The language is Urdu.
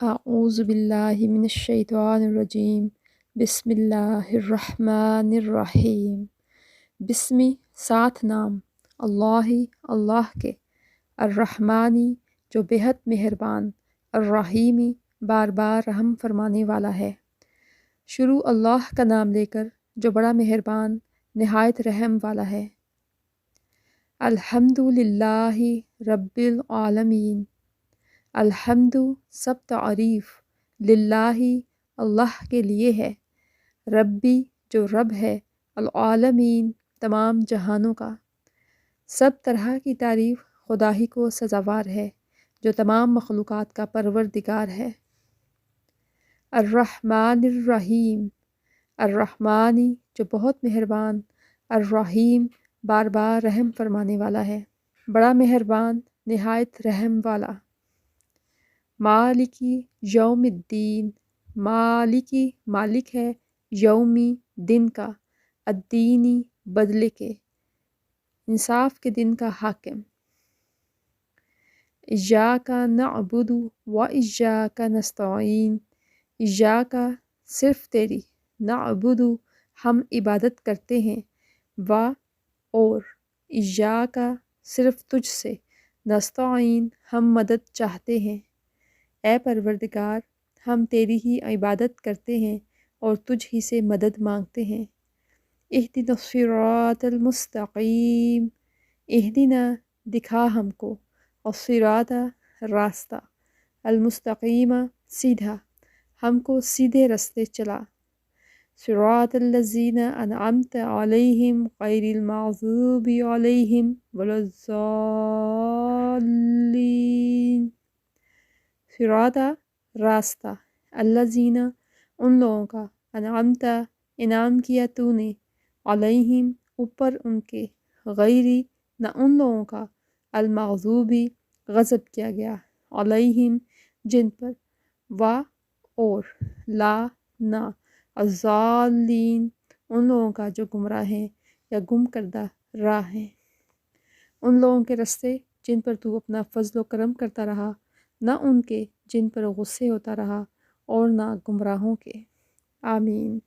اعوذ باللہ من الشیطان الرجیم۔ بسم اللہ الرحمن الرحیم۔ بسمی ساتھ نام اللہ اللہ کے، الرحمانی جو بےحد مہربان، الرحیمی بار بار رحم فرمانے والا ہے۔ شروع اللہ کا نام لے کر جو بڑا مہربان نہایت رحم والا ہے۔ الحمد للہ رب العالمین۔ الحمد سب تعریف، للہ اللہ کے لیے ہے، ربی جو رب ہے، العالمین تمام جہانوں کا۔ سب طرح کی تعریف خدا ہی کو سزاوار ہے جو تمام مخلوقات کا پروردگار ہے۔ الرحمن الرحیم۔ الرحمانی جو بہت مہربان، الرحیم بار بار رحم فرمانے والا ہے، بڑا مہربان نہایت رحم والا۔ مالکی یوم الدین۔ مالکی مالک ہے، یومی دن کا، الدینی بدلے کے، انصاف کے دن کا حاکم۔ ایاک نعبد و ایاک نستعین۔ ایاک صرف تیری، نعبد ہم عبادت کرتے ہیں، و اور، ایاک صرف تجھ سے، نستعین ہم مدد چاہتے ہیں۔ اے پروردگار، ہم تیری ہی عبادت کرتے ہیں اور تجھ ہی سے مدد مانگتے ہیں۔ اہدنا الصراط المستقیم۔ اہدنا دکھا ہم کو، الصراط راستہ، المستقیم سیدھا، ہم کو سیدھے رستے چلا۔ صراط الذین انعمت علیہم غیر المغضوب علیہم ولا الضالین۔ صراط راستہ، الذین ان لوگوں کا، انعمت انعام کیا تو نے، علیہم اوپر ان کے، غیری نہ ان لوگوں کا، المغضوبی غضب کیا گیا، علیہم جن پر، و اور، لا نہ، الضالین ان لوگوں کا جو گمراہ ہیں یا گم کردہ راہ ہیں۔ ان لوگوں کے رستے جن پر تو اپنا فضل و کرم کرتا رہا، نہ ان کے جن پر غصے ہوتا رہا، اور نہ گمراہوں کے۔ آمین۔